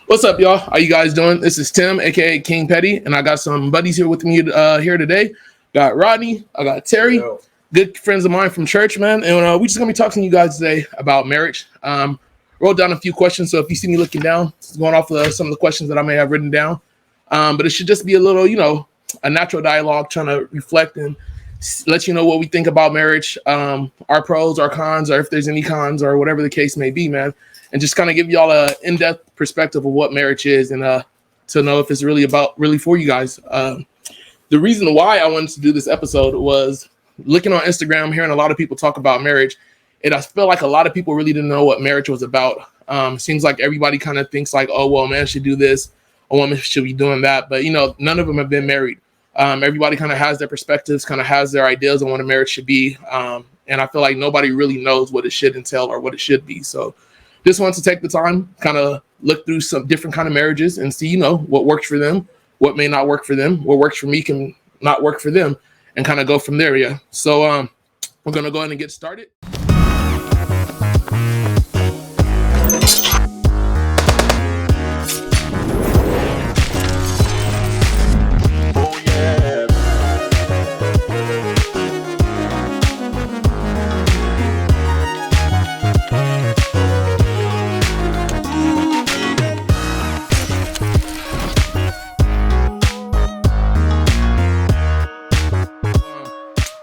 What's up, y'all? How you guys doing? This is Tim, aka King Petty, and I got some buddies here with me here today. Got Rodney, I got Terry, Yo. good friends of mine from church, man. And we just gonna be talking to you guys today about marriage. Wrote down a few questions, so if you see me looking down, it's going off of some of the questions that I may have written down. But it should just be a little, a natural dialogue, trying to reflect and let you know what we think about marriage, our pros, our cons, or if there's any cons, or whatever the case may be, man. And just kind of give y'all a in-depth perspective of what marriage is, and to know if it's really for you guys. The reason why I wanted to do this episode was looking on Instagram, hearing a lot of people talk about marriage, and I feel like a lot of people really didn't know what marriage was about. Seems like everybody kind of thinks like, oh, well, a man should do this, a woman should be doing that, but none of them have been married. Everybody kind of has their perspectives, kind of has their ideas on what a marriage should be, and I feel like nobody really knows what it should entail or what it should be. So just want to take the time, kind of look through some different kind of marriages and see, what works for them, what may not work for them, what works for me can not work for them, and kind of go from there. Yeah. So we're gonna go ahead and get started.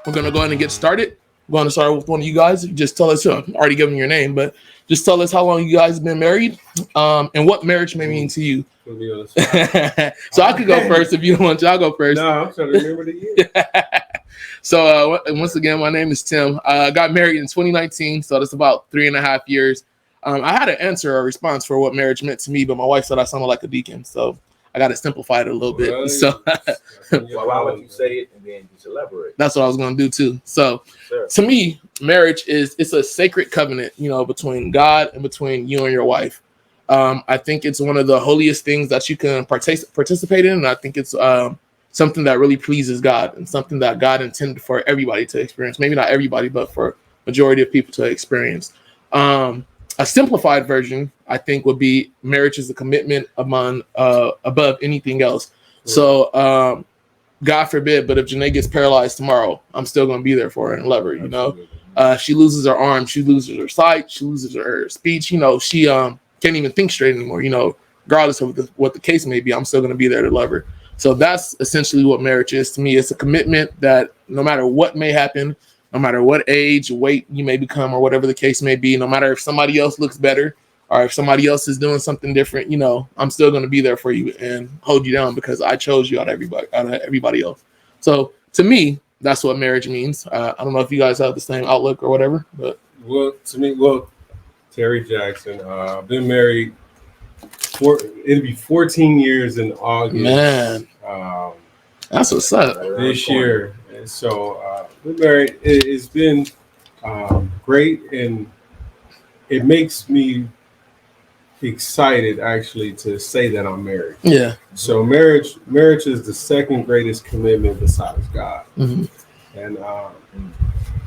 We're going to go ahead and get started. We're going to start with one of you guys. Just tell us, I'm already giving your name, but just tell us how long you guys have been married, and what marriage may mean to you. So I could go first if you don't want to. I'll go first. No, I'm trying to remember the year. So once again, my name is Tim. I got married in 2019, so that's about 3.5 years. I had to answer a response for what marriage meant to me, but my wife said I sounded like a deacon, so I got to simplify it a little bit. Right. So Well, why would you say it and then just elaborate? that's what I was going to do too. So Sure. to me, marriage it's a sacred covenant, between God and between you and your wife. I think it's one of the holiest things that you can participate in. And I think it's something that really pleases God, and something that God intended for everybody to experience. Maybe not everybody, but for majority of people to experience. A simplified version, I think, would be marriage is a commitment above anything else. So, God forbid, but if Janae gets paralyzed tomorrow, I'm still going to be there for her and love her. She loses her arm, she loses her sight, she loses her speech. She can't even think straight anymore. Regardless of what the case may be, I'm still going to be there to love her. So that's essentially what marriage is to me. It's a commitment that no matter what may happen, no matter what age, weight you may become, or whatever the case may be, no matter if somebody else looks better or if somebody else is doing something different, I'm still going to be there for you and hold you down because I chose you out of everybody else. So to me, that's what marriage means. I don't know if you guys have the same outlook or whatever, but To me, Terry Jackson. I've been married it'll be 14 years in August. Man, that's what's up. This year. And so we're married. It's been great, and it makes me excited actually to say that I'm married. Yeah. So marriage is the second greatest commitment besides God. Mm-hmm. And I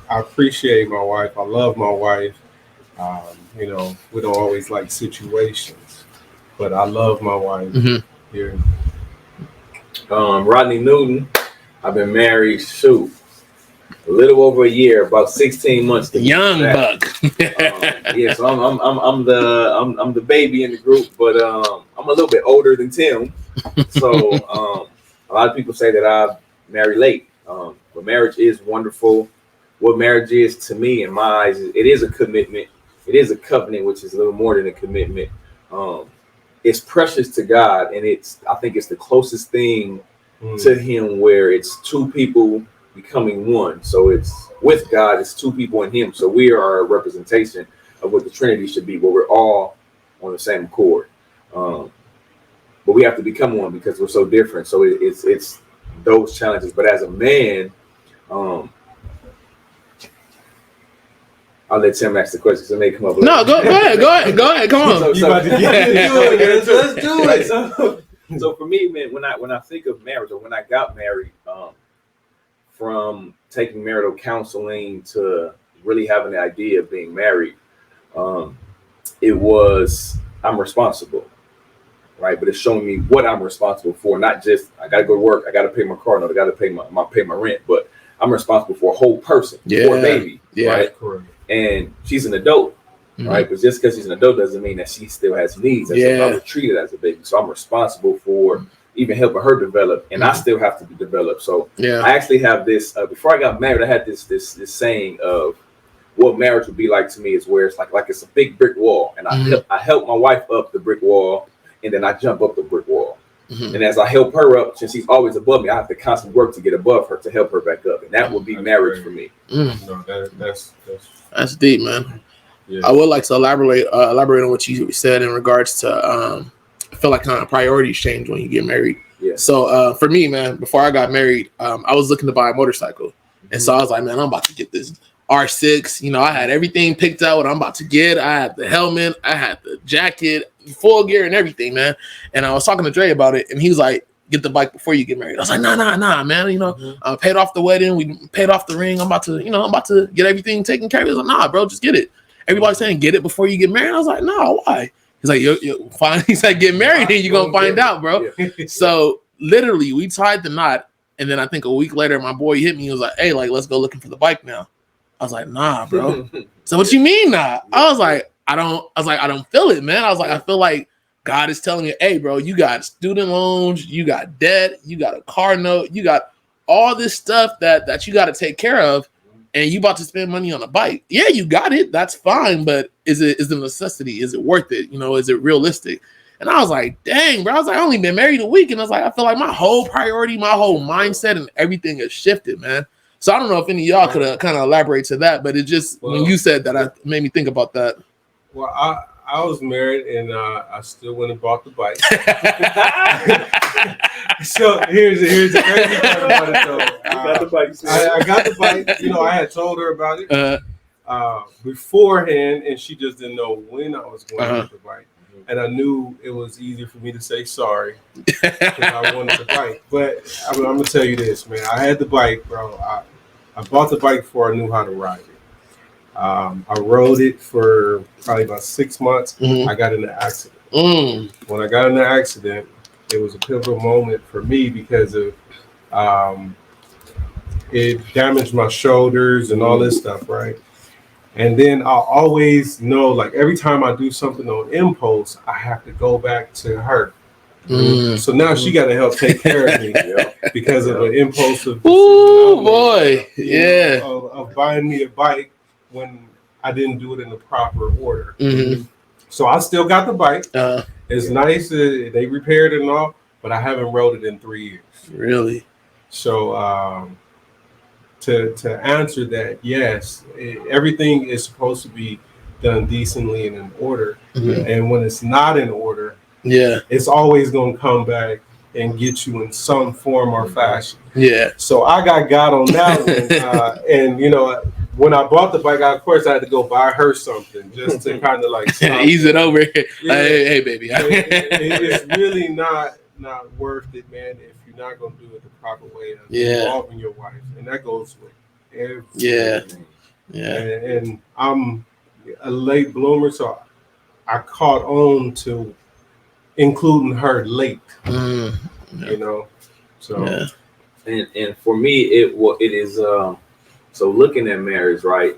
appreciate my wife. I love my wife. We don't always like situations, but I love my wife. Mm-hmm. Here. Rodney Newton. I've been married, a little over a year, about 16 months. Young buck. Yeah, so I'm the baby in the group, but I'm a little bit older than Tim. So a lot of people say that I married late, but marriage is wonderful. What marriage is to me, in my eyes, it is a commitment. It is a covenant, which is a little more than a commitment. It's precious to God, and I think it's the closest thing to Him where it's two people becoming one. So it's with God, it's two people in Him. So we are a representation of what the Trinity should be, where we're all on the same accord. But we have to become one because we're so different. So it's those challenges. But as a man, I'll let Tim ask the questions and they come up. No, go ahead. Come on. Let's do it. So for me, man, when I think of marriage, or when I got married, from taking marital counseling to really having the idea of being married, it was I'm responsible. right? But it's showing me what I'm responsible for, not just I got to go to work, I got to pay my car note, I got to pay my rent, but I'm responsible for a whole person, for a baby, right? Correct. And she's an adult, right? But just because she's an adult doesn't mean that she still has needs. And so I was treated as a baby, so I'm responsible for even helping her develop, and I still have to be developed. So I actually have this. Before I got married, I had this saying of what marriage would be like to me is where it's like it's a big brick wall, and I help my wife up the brick wall, and then I jump up the brick wall. And as I help her up, since she's always above me, I have to constantly work to get above her to help her back up, and that would be marriage for me. No, That's deep, man. Yeah. I would like to elaborate on what you said in regards to I feel like kind of priorities change when you get married. Yeah. So for me, man, before I got married, I was looking to buy a motorcycle, and so I was like, man, I'm about to get this R6. You know, I had everything picked out what I'm about to get. I had the helmet, I had the jacket, full gear, and everything, man. And I was talking to Dre about it, and he was like, get the bike before you get married. I was like, nah, man. You know, paid off the wedding, we paid off the ring. I'm about to get everything taken care of. He was like, nah, bro, just get it. Everybody's saying get it before you get married. I was like, no, why? He's like, you fine. He's like, get married, and you're gonna find out, bro. So literally, we tied the knot, and then I think a week later, my boy hit me. He was like, hey, like, let's go looking for the bike now. I was like, nah, bro. So what you mean, nah? I was like, I don't feel it, man. I was like, I feel like God is telling you, hey, bro, you got student loans, you got debt, you got a car note, you got all this stuff that you got to take care of, and you about to spend money on a bike. Yeah, you got it. That's fine, but is it a necessity? Is it worth it? You know, is it realistic? And I was like, dang, bro. I was like, I only been married a week, and I was like, I feel like my whole priority, my whole mindset, and everything has shifted, man. So I don't know if any of y'all could kind of elaborate to that, but it just when you said that, it made me think about that. Well, I was married, and I still went and bought the bike. So here's the crazy part about it, though. I got the bike. You know, I had told her about it beforehand, and she just didn't know when I was going to get the bike. And I knew it was easier for me to say sorry because I wanted the bike. But I'm gonna tell you this, man. I had the bike, bro. I bought the bike before I knew how to ride it. I rode it for probably about 6 months. I got in an accident. When I got in the accident, it was a pivotal moment for me because of it damaged my shoulders and all this stuff, right? And then I'll always know, like, every time I do something on impulse, I have to go back to her. So now she got to help take care of me because of an impulsive decision of buying me a bike when I didn't do it in the proper order. So I still got the bike. It's nice. They repaired it and all, but I haven't rode it in 3 years. Really? So to answer that, yes, everything is supposed to be done decently and in order. And when it's not in order, it's always going to come back and get you in some form or fashion. So I got God on that one. And, you know, when I bought the bike, of course, I had to go buy her something just to kind of like ease it over. Hey, baby. It's really not worth it, man, if you're not going to do it the proper way of involving your wife. And that goes with everything. And I'm a late bloomer, so I caught on to including her late. You know, so and for me, it is so looking at marriage, right?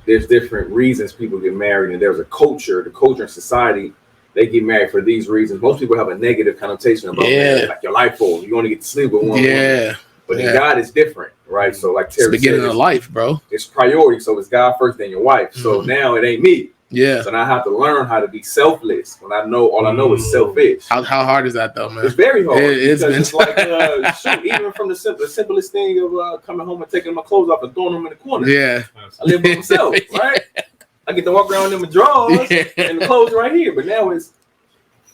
There's different reasons people get married, and there's a culture. The culture in society, they get married for these reasons. Most people have a negative connotation about marriage, like your life goal. You want to get to sleep with one woman. But in God is different, right? So like Terry it's the beginning of life, bro. It's priority. So it's God first, then your wife. So now it ain't me. So now I have to learn how to be selfless when I know all I know is selfish. How hard is that though, man? It's very hard. It's like even from the simplest thing of coming home and taking my clothes off and throwing them in the corner. I live by myself, right? I get to walk around in my drawers and the clothes right here. But now it's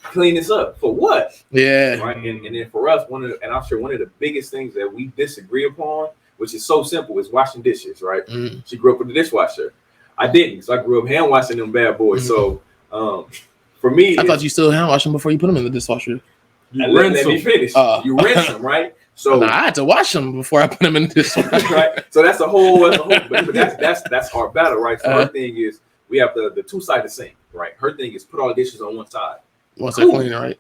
clean this up for what? Right. And then for us, I'm sure one of the biggest things that we disagree upon, which is so simple, is washing dishes. Right. She grew up with a dishwasher. I didn't, so I grew up hand washing them bad boys. So for me, I thought you still hand wash them before you put them in the dishwasher. Let me finish. You rinse them, right? So I had to wash them before I put them in the dishwasher. Right. So that's a whole but that's our battle, right? So her thing is we have the two-sided sink, right? Her thing is put all the dishes on one side. Once they're clean, right?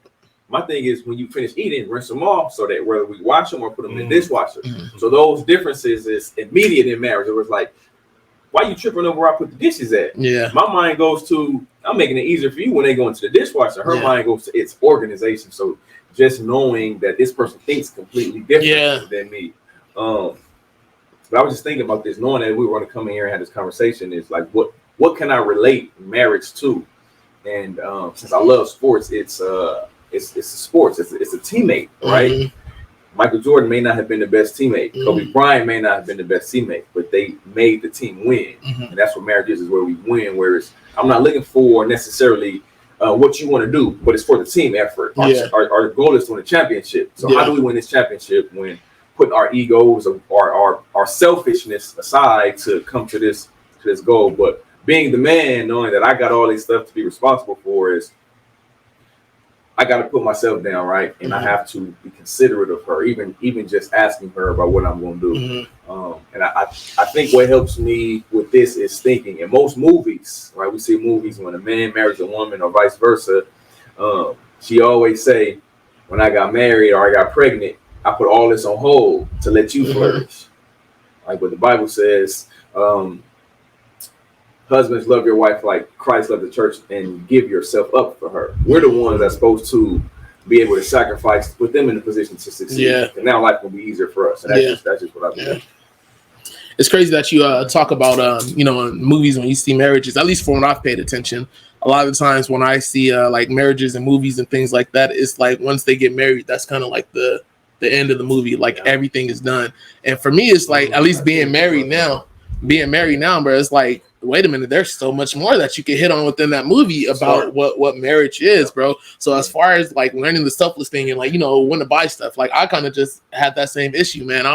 My thing is when you finish eating, rinse them off so that whether we wash them or put them in the dishwasher. Mm-hmm. So those differences is immediate in marriage. It was like, why you tripping over where I put the dishes at? Yeah. My mind goes to, I'm making it easier for you when they go into the dishwasher. Her mind goes to its organization. So just knowing that this person thinks completely different than me. But I was just thinking about this, knowing that we were going to come in here and have this conversation is like, what can I relate marriage to? And since I love sports, it's sports. It's a teammate, right? Mm-hmm. Michael Jordan may not have been the best teammate. Kobe Bryant may not have been the best teammate, but they made the team win. And that's what marriage is where we win. Whereas I'm not looking for necessarily what you want to do, but it's for the team effort. Our goal is to win a championship. So how do we win this championship when putting our egos or our selfishness aside to come to this goal? But being the man, knowing that I got all this stuff to be responsible for, is I got to put myself down, right? And I have to be considerate of her, even just asking her about what I'm going to do. And I think what helps me with this is thinking. In most movies, right, we see movies when a man marries a woman or vice versa. She always say, when I got married or I got pregnant, I put all this on hold to let you flourish. Like what the Bible says, husbands, love your wife like Christ loved the church and give yourself up for her. We're the ones that's supposed to be able to sacrifice, put them in a position to succeed. And now life will be easier for us. And that's just what I believe. It's crazy that you talk about, in movies when you see marriages, at least for when I've paid attention. A lot of the times when I see like marriages and movies and things like that, it's like once they get married, that's kind of like the end of the movie. Like everything is done. And for me, it's like, at least being married now, bro, it's like, wait a minute, there's so much more that you can hit on within that movie about what marriage is, bro. So as far as like learning the selfless thing and like, when to buy stuff, like I kind of just had that same issue, man. I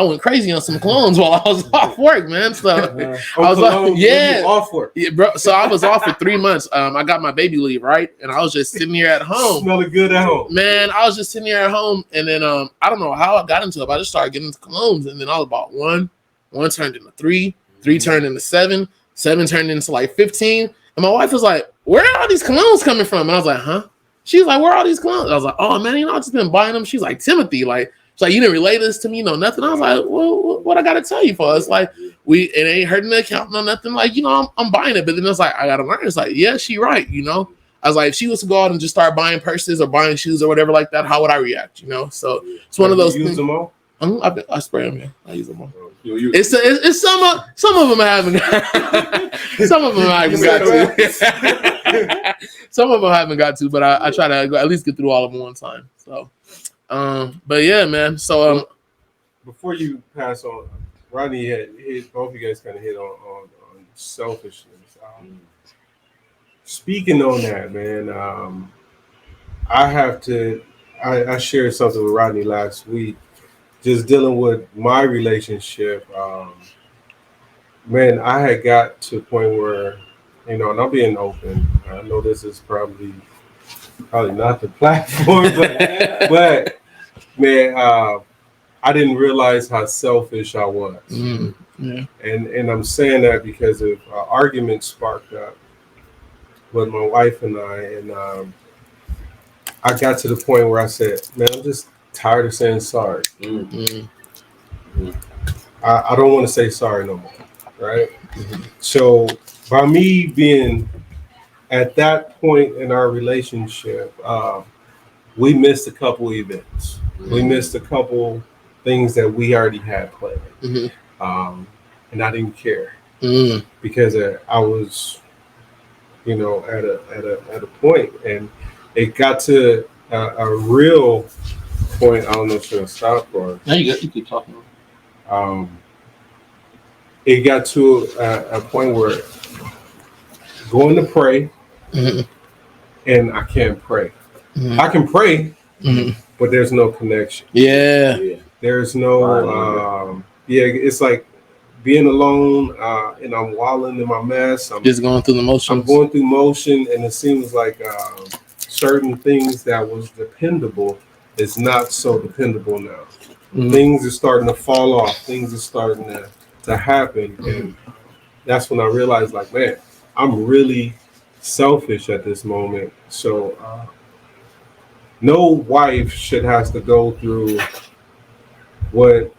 went crazy on some clones while I was off work, man. So I was like, off work. Yeah, bro. So I was off for 3 months. I got my baby leave, right? And I was just sitting here at home. Smelling good at home. Man, I was just sitting here at home, and then I don't know how I got into it, but I just started getting into colognes, and then I was about one turned into three turned into seven turned into like 15. And my wife was like, where are all these colognes coming from? And I was like, huh? She's like, where are all these colognes? I was like, oh man, I've just been buying them. She's like, Timothy, like, she's like, you didn't relay this to me, no nothing. I was like, well, what I gotta tell you for? It's like it ain't hurting the account, no nothing. Like, I'm buying it, but then it's like I gotta learn. It's like, yeah, she right, I was like, if she was to go out and just start buying purses or buying shoes or whatever like that, how would I react? So it's one of those things. Them all? I spray them, yeah. I use them all. It's some of them I haven't got. Some of them I haven't got to. Some of them I haven't got to, but I try to at least get through all of them one time. So, but yeah, man. So before you pass on, Rodney hit both of you guys kind of hit on selfishness. Speaking on that, man, I shared something with Rodney last week. Just dealing with my relationship, man, I had got to a point where, and I'm being open. I know this is probably not the platform, but man, I didn't realize how selfish I was. And I'm saying that because of arguments sparked up with my wife and I, and I got to the point where I said, man, I'm just tired of saying sorry. I don't want to say sorry no more, right? So by me being at that point in our relationship, we missed a couple events. We missed a couple things that we already had planned, and I didn't care because I was, at a point, and it got to a real point. I don't know if you're gonna stop or. No, you keep talking. It got to a point where going to pray, and I can't pray. I can pray, but there's no connection. Yeah. There's no. It's like being alone, and I'm wallowing in my mess. I'm just going through the motions. I'm going through motion, and it seems like certain things that was dependable is not so dependable now. Things are starting to fall off. Things are starting to happen, and that's when I realized, like, man, I'm really selfish at this moment. So no wife should have to go through what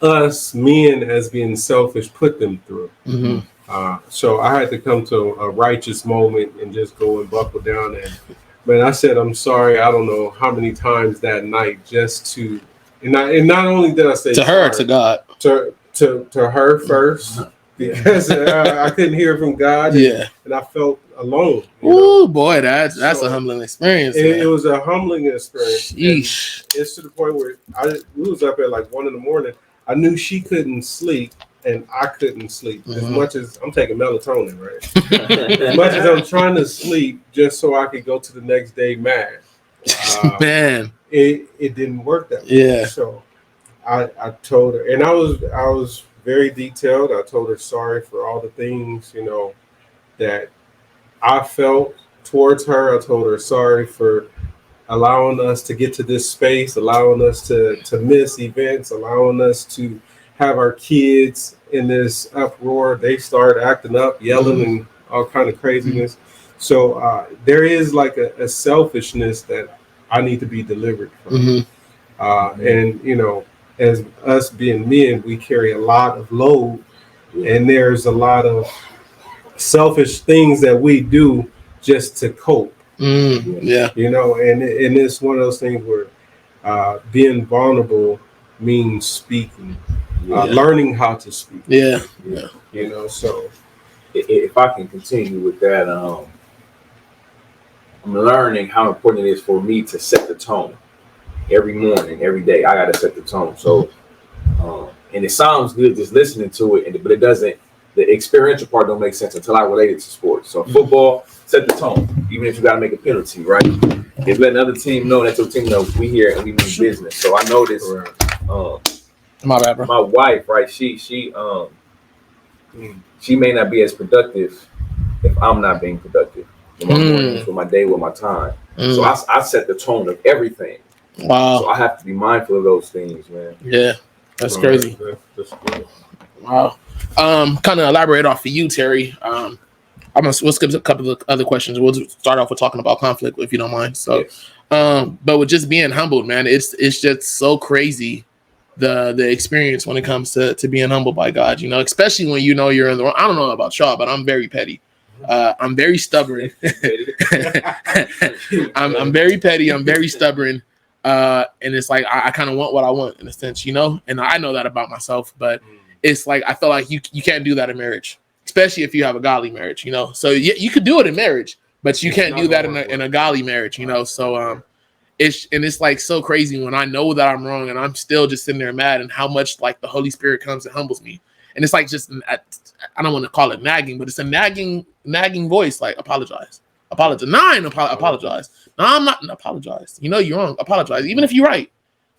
us men as being selfish put them through. Mm-hmm. So I had to come to a righteous moment and just go and buckle down. And man, I said I'm sorry. I don't know how many times that night, just to and not only did I say To her, sorry, to God. to her first, because I couldn't hear from God. Yeah. And I felt alone. You know? Ooh, boy, that's So, a humbling experience. It was a humbling experience. Sheesh. And it's to the point where we was up at like 1 a.m. I knew she couldn't sleep and I couldn't sleep. As much as I'm taking melatonin, right? As much as I'm trying to sleep just so I could go to the next day mad. Man. It didn't work that way. Yeah. So I told her, and I was very detailed. I told her sorry for all the things, you know, that I felt towards her. I told her sorry for allowing us to get to this space, allowing us to miss events, allowing us to have our kids in this uproar. They start acting up, yelling, and all kind of craziness. So there is like a selfishness that I need to be delivered from. And, you know, as us being men, we carry a lot of load, and there's a lot of selfish things that we do just to cope. Yeah. You know, and it's one of those things where being vulnerable means speaking, learning how to speak. Yeah. You know, so if I can continue with that, I'm learning how important it is for me to set the tone every morning, every day. I got to set the tone. So, and it sounds good just listening to it, but it doesn't. The experiential part don't make sense until I relate it to sports. So football, set the tone. Even if you got to make a penalty, right? It's letting another team know that your team knows we here and we mean business. So I noticed, My bad, bro. my wife, right? She may not be as productive if I'm not being productive with my mornings, with my day, with my time. So I set the tone of everything. Wow. So I have to be mindful of those things, man. Yeah. That's crazy. That's good. Wow. Kind of elaborate off of you, Terry. We'll skip a couple of other questions. We'll start off with talking about conflict, if you don't mind. So, but with just being humbled, man, it's just so crazy the experience when it comes to being humbled by God. You know, especially when you know you're in the wrong. I don't know about y'all, but I'm very petty. I'm very stubborn. I'm very petty. I'm very stubborn. And it's like I kind of want what I want in a sense, you know. And I know that about myself, but it's like I feel like you can't do that in marriage, especially if you have a godly marriage, you know. So you could do it in marriage, but you can't do that in a godly marriage, you know. So it's like so crazy when I know that I'm wrong and I'm still just sitting there mad, and how much like the Holy Spirit comes and humbles me. And it's like just I don't want to call it nagging, but it's a nagging voice, like apologize. No, I ain't apologize. No, I'm not apologize. You know you're wrong. Apologize, even if you're right.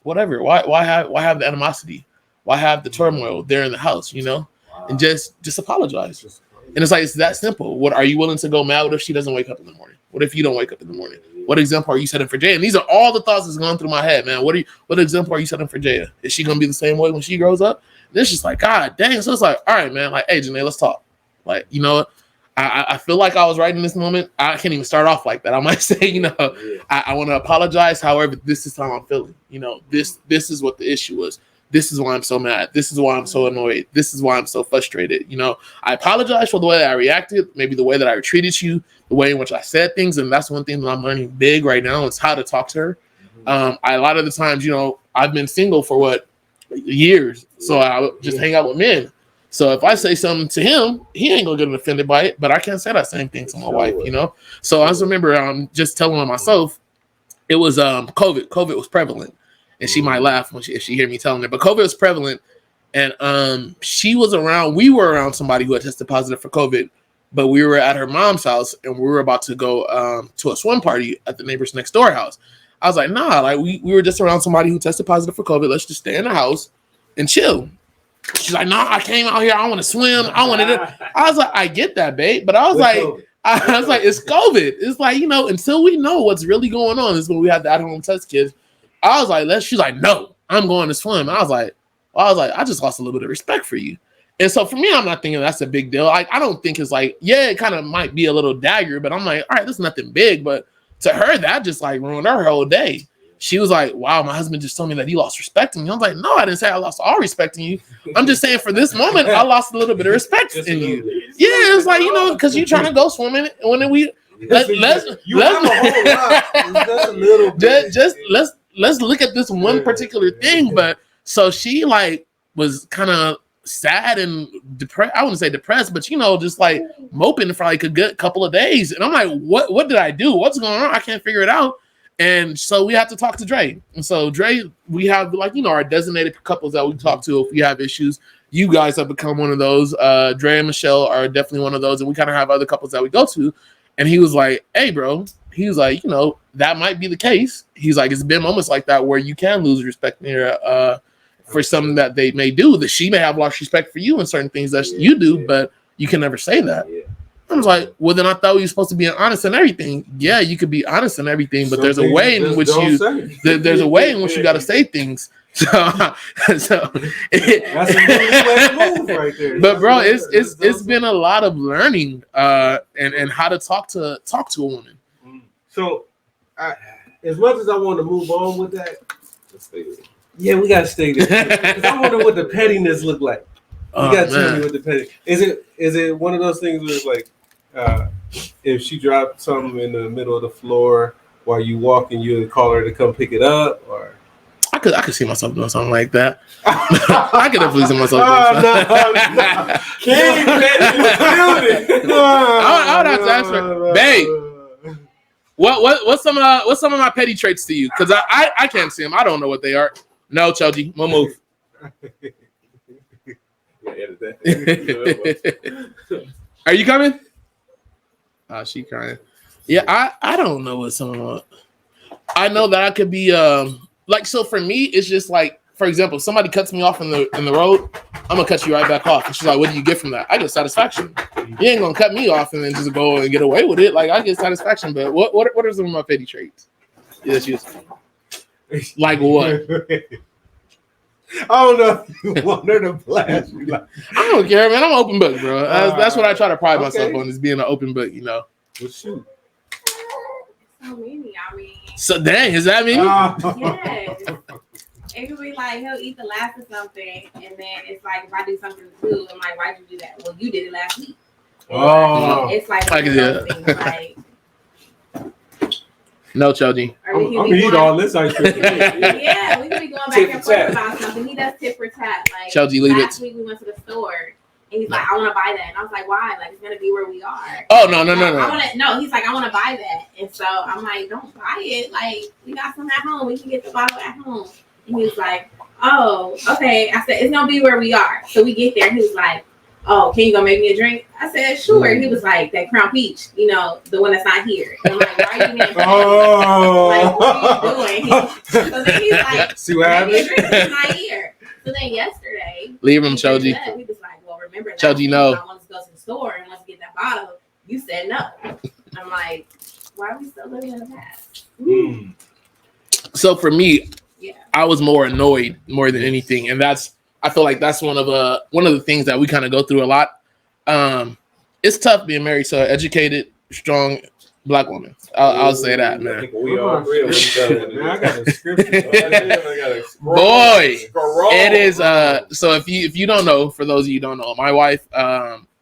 Whatever. Why have the animosity? Why have the turmoil there in the house? You know, and just apologize. And it's like it's that simple. What are you willing to go mad? What if she doesn't wake up in the morning? What if you don't wake up in the morning? What example are you setting for Jaya? And these are all the thoughts that's going through my head, man. What example are you setting for Jaya? Is she gonna be the same way when she grows up? And it's just like, God dang. So it's like, all right, man. Like, hey, Janae, let's talk. Like, you know, I feel like I was right in this moment. I can't even start off like that. I might say, you know, I want to apologize. However, this is how I'm feeling. You know, this is what the issue was. This is why I'm so mad. This is why I'm so annoyed. This is why I'm so frustrated. You know, I apologize for the way that I reacted, maybe the way that I treated you, the way in which I said things. And that's one thing that I'm learning big right now is how to talk to her. A lot of the times, you know, I've been single for years. So I just hang out with men. So if I say something to him, he ain't gonna get offended by it, but I can't say that same thing to my wife, you know? So I just remember just telling myself, it was COVID. COVID was prevalent. And she might laugh if she hear me telling her, but COVID was prevalent. And she was around, we were around somebody who had tested positive for COVID, but we were at her mom's house and we were about to go to a swim party at the neighbor's next door house. I was like, nah, like we were just around somebody who tested positive for COVID. Let's just stay in the house and chill. She's like, nah, I came out here. I want to swim. I wanted it. I was like, I get that, babe. But I was like, it's COVID. It's like, you know, until we know what's really going on is when we have the at-home test kids. I was like, she's like, no, I'm going to swim. I was like, I just lost a little bit of respect for you. And so for me, I'm not thinking that's a big deal. I don't think it's like, yeah, it kind of might be a little dagger, but I'm like, all right, this is nothing big. But to her, that just like ruined her whole day. She was like, wow, my husband just told me that he lost respect in me. I was like, no, I didn't say I lost all respect in you. I'm just saying for this moment, I lost a little bit of respect in you. Yeah, it's like, you know, because you trying to go swimming when we let's have a whole lot. That's a little bit. just let's look at this one particular thing. But so she like was kind of sad and depressed. I wouldn't say depressed, but you know, just like moping for like a good couple of days. And I'm like, what did I do? What's going on? I can't figure it out. And so we have to talk to Dre. And so Dre, we have like, you know, our designated couples that we talk to if we have issues. You guys have become one of those. Dre and Michelle are definitely one of those. And we kind of have other couples that we go to. And he was like, hey, bro, he was like, you know, that might be the case. He's like, it's been moments like that where you can lose respect for something that they may do, that she may have lost respect for you in certain things that you do, but you can never say that. I was like, well, then I thought we were supposed to be honest in everything. Yeah, you could be honest in everything, but there's a way in which there's a way in which you got to say things. So that's a way to move right there. But bro, it's been a lot of learning and how to talk to a woman. So, as much as I want to move on with that, Let's stay there. yeah, we gotta stay there. 'Cause I wonder what the pettiness look like. You gotta tell me what the petty. Is it one of those things where it's like, if she dropped something in the middle of the floor while you walking, you would call her to come pick it up, or I could see myself doing something like that. I could definitely see myself doing something. No. King I would have to ask her, babe, what's some of my petty traits to you? Because I can't see them. I don't know what they are. No, Choji, we'll move. Are you coming? Oh, she crying. Yeah, I don't know what some of I know that I could be like, so for me, it's just like, for example, if somebody cuts me off in the road, I'm gonna cut you right back off. And she's like, what do you get from that? I get satisfaction. You ain't gonna cut me off and then just go and get away with it. Like, I get satisfaction. But what are some of my petty traits? Yeah, like what? I don't know if you want her to blast you. Like, I don't care, man. I'm an open book, bro. That's what I try to pride myself on, is being an open book, you know. Well, shoot. So many, I mean. So dang, is that me? Yes. It could be like he'll eat the last of something, and then it's like if I do something too, I'm like, why'd you do that? Well, you did it last week. Oh. It's like I can do those things, like. No, Choji. I'm gonna eat all this ice cream. Yeah, we could be going back and forth about something. He does tit for tat. Like Choji, leave last week we went to the store and he's like, I want to buy that, and I was like, why? Like it's gonna be where we are. Oh no. No, he's like, I want to buy that, and so I'm like, don't buy it. Like we got some at home. We can get the bottle at home. And he was like, oh, okay. I said, it's gonna be where we are. So we get there, and he was like, oh, can you go make me a drink? I said, sure. He was like, that Crown Peach, you know, the one that's not here. And I'm like, why are you being like, what are you doing? So then he's like, see what happened? It's not here. So then yesterday, leave him, Choji. He was like, well, remember that Choji, no. I wanted to go to the store and want to get that bottle. You said no. I'm like, why are we still living in the past? So for me, Yeah. I was more annoyed more than anything, and I feel like that's one of the things that we kind of go through a lot. It's tough being married to an educated, strong Black woman. I'll say that, man. I think we all agree on each other. Man, I got a script. Boy, it is. So if you don't know, for those of you who don't know, my wife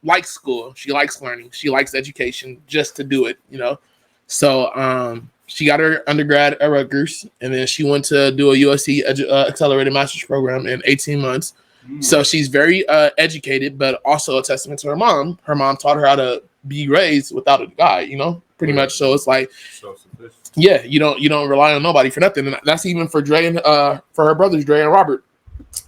likes school. She likes learning. She likes education just to do it, you know. So she got her undergrad at Rutgers, and then she went to do a USC accelerated master's program in 18 months. So she's very educated, but also a testament to her mom. Her mom taught her how to be raised without a guy, you know, pretty much. So it's like, yeah, you don't rely on nobody for nothing. And that's even for Dre and for her brothers, Dre and Robert.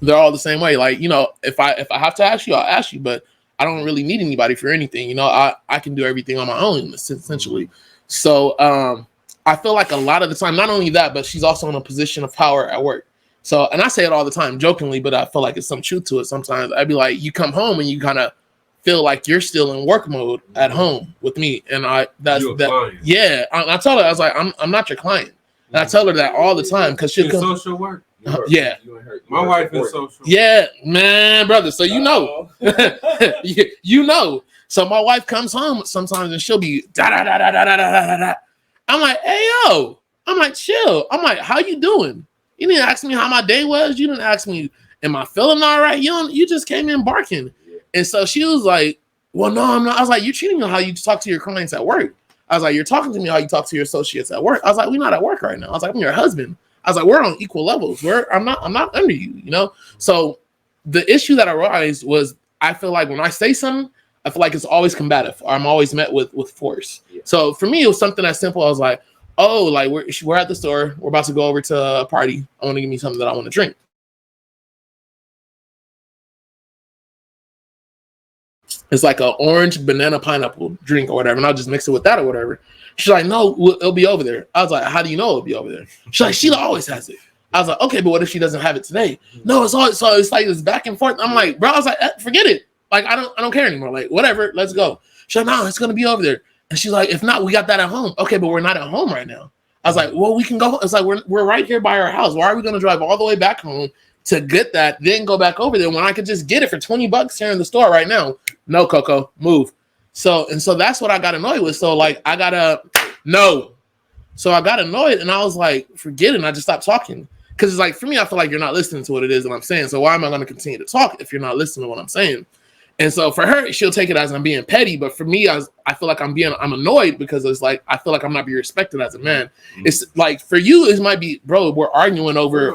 They're all the same way. Like, you know, if I have to ask you, I'll ask you, but I don't really need anybody for anything. You know, I can do everything on my own, essentially. So I feel like a lot of the time, not only that, but she's also in a position of power at work. So, and I say it all the time jokingly, but I feel like it's some truth to it sometimes. I'd be like, you come home and you kind of feel like you're still in work mode at home with me. And I tell her, I was like, I'm not your client. And I tell her that all the time because she'll come. Social work. Yeah. My wife is social. Yeah, man, brother. So you know, you know. So my wife comes home sometimes and she'll be da da da da da da da da da. I'm like, hey yo. I'm like, chill. I'm like, how you doing? You didn't ask me how my day was. You didn't ask me, am I feeling all right? You just came in barking. Yeah. And so she was like, well, no, I'm not. I was like, you're treating me how you talk to your clients at work. I was like, you're talking to me how you talk to your associates at work. I was like, we're not at work right now. I was like, I'm your husband. I was like, we're on equal levels. I'm not under you, you know? So the issue that arose was, I feel like when I say something, I feel like it's always combative, or I'm always met with force. Yeah. So for me, it was something that simple. I was like, oh, like we're at the store. We're about to go over to a party. I want to give me something that I want to drink. It's like an orange banana pineapple drink or whatever, and I'll just mix it with that or whatever. She's like, no, it'll be over there. I was like, how do you know it'll be over there? She's like, Sheila always has it. I was like, okay, but what if she doesn't have it today? No, it's always, so it's like this back and forth. I'm like, bro, I was like, forget it. Like, I don't care anymore. Like, whatever, let's go. She's like, no, it's gonna be over there. And she's like, if not, we got that at home. Okay, but we're not at home right now. I was like, well, we can go. It's like we're right here by our house. Why are we gonna drive all the way back home to get that, then go back over there when I could just get it for $20 here in the store right now? No, Coco, move. So that's what I got annoyed with. So like I got annoyed and I was like, forget it. And I just stopped talking. Because it's like, for me, I feel like you're not listening to what it is that I'm saying. So why am I going to continue to talk if you're not listening to what I'm saying? And so for her, she'll take it as I'm being petty. But for me, I feel like I'm annoyed because it's like, I feel like I'm not being respected as a man. Mm-hmm. It's like, for you, it might be, bro, we're arguing over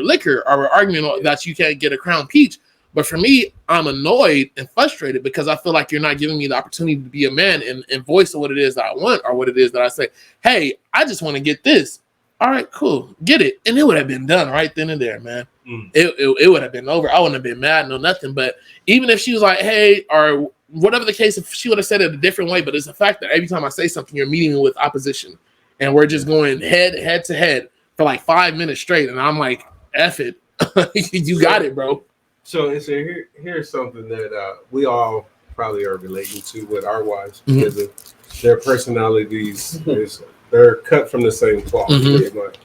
liquor, or we're arguing that you can't get a Crown Peach. But for me, I'm annoyed and frustrated because I feel like you're not giving me the opportunity to be a man and voice what it is that I want, or what it is that I say, hey, I just want to get this. All right, cool. Get it. And it would have been done right then and there, man. It would have been over. I wouldn't have been mad, no nothing. But even if she was like, hey, or whatever the case, if she would have said it a different way, but it's the fact that every time I say something, you're meeting with opposition. And we're just going head to head for like 5 minutes straight. And I'm like, F it. You got it, bro. So here's something that we all probably are relating to with our wives because of their personalities. They're cut from the same cloth, pretty much.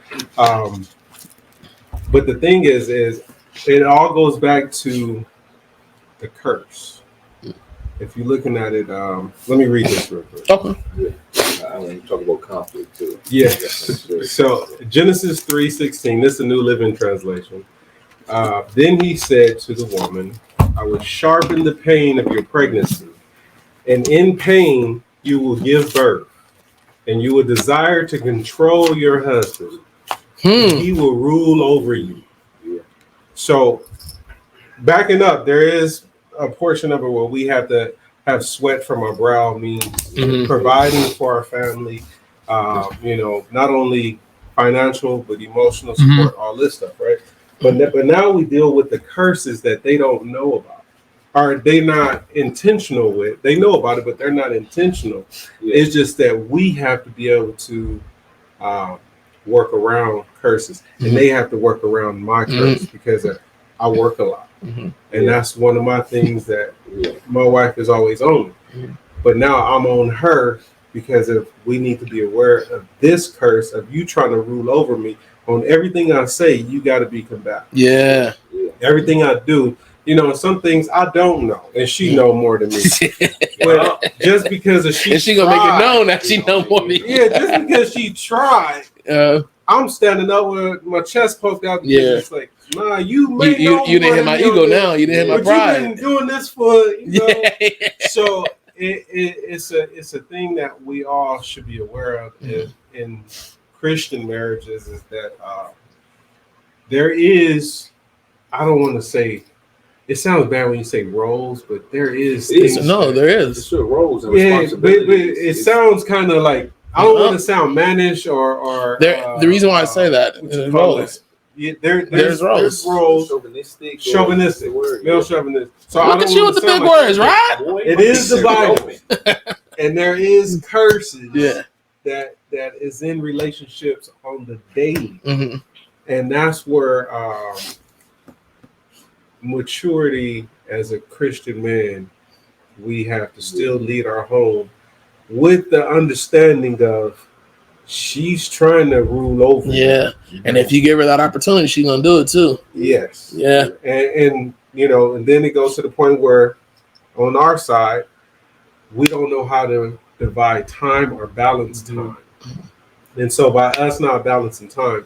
But the thing is it all goes back to the curse. If you're looking at it, let me read this real quick. Okay. Yeah. I want to talk about conflict too. Yeah. So Genesis 3:16. This is the New Living Translation. Then he said to the woman, I will sharpen the pain of your pregnancy, and in pain you will give birth, and you will desire to control your husband, and he will rule over you. Yeah. So, backing up, there is a portion of it where we have to have sweat from our brow, means providing for our family, not only financial, but emotional support, all this stuff, right? But now we deal with the curses that they don't know about. Are they not intentional with? They know about it, but they're not intentional. Yeah. It's just that we have to be able to work around curses, and they have to work around my curse because I work a lot, and that's one of my things that my wife is always on. But now I'm on her because we need to be aware of this curse of you trying to rule over me. On everything I say, you got to be combative. Yeah. Everything I do, some things I don't know, and she know more than me. But just because she gonna make it known that she know more than you. Yeah, just because she tried, I'm standing up with my chest poked out. It's like, nah, you didn't hit my ego now. You didn't hit my pride. You've been doing this for, So it's a thing that we all should be aware of in Christian marriages, is that there is, I don't want to say, it sounds bad when you say roles, but there is. There is. Sure, roles and responsibilities. But it sounds kind of like, I don't want to sound mannish or the reason why I say that is roles. Yeah, there's roles. Chauvinistic, male chauvinistic. So look at you with the big words, right? It is the Bible, and there is curses. Yeah. That is in relationships on the daily, and that's where maturity as a Christian man, we have to still lead our home with the understanding of she's trying to rule over. Yeah. And if you give her that opportunity, she's gonna do it too. Yes. Yeah. And and then it goes to the point where on our side, we don't know how to divide time or balance time. And so by us not balancing time,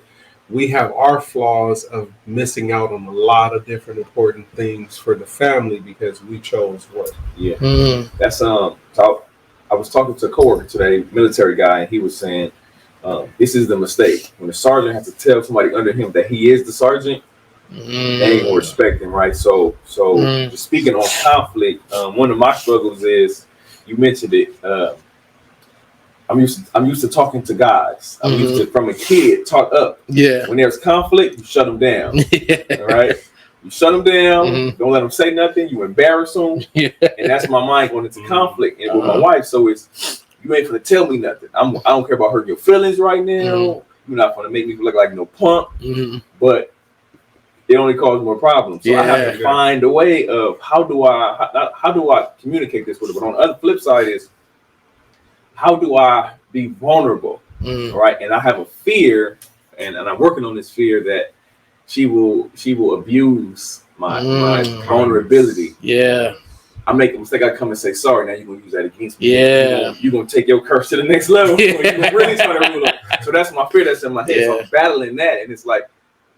we have our flaws of missing out on a lot of different important things for the family because we chose what. Yeah. Mm-hmm. That's so I was talking to a coworker today, military guy, and he was saying this is the mistake. When the sergeant has to tell somebody under him that he is the sergeant, they ain't gonna respect him, right? So just speaking on conflict, one of my struggles is you mentioned it. I'm used to talking to guys. I'm used to from a kid talk up. Yeah. When there's conflict, you shut them down. All right. You shut them down. Don't let them say nothing. You embarrass them. Yeah. And that's my mind going into conflict and with my wife. So it's you ain't finna tell me nothing. I don't care about hurting your feelings right now. You're not gonna make me look like no punk. But it only causes more problems. So I have to find a way of how do I communicate this with her. But on the other flip side is how do I be vulnerable? Right. And I have a fear, and I'm working on this fear that she will abuse my vulnerability. Yeah. I make a mistake, I come and say sorry. Now you're gonna use that against me. Yeah. You're gonna take your curse to the next level. You're gonna really try to rule them. So that's my fear that's in my head. So I'm battling that, and it's like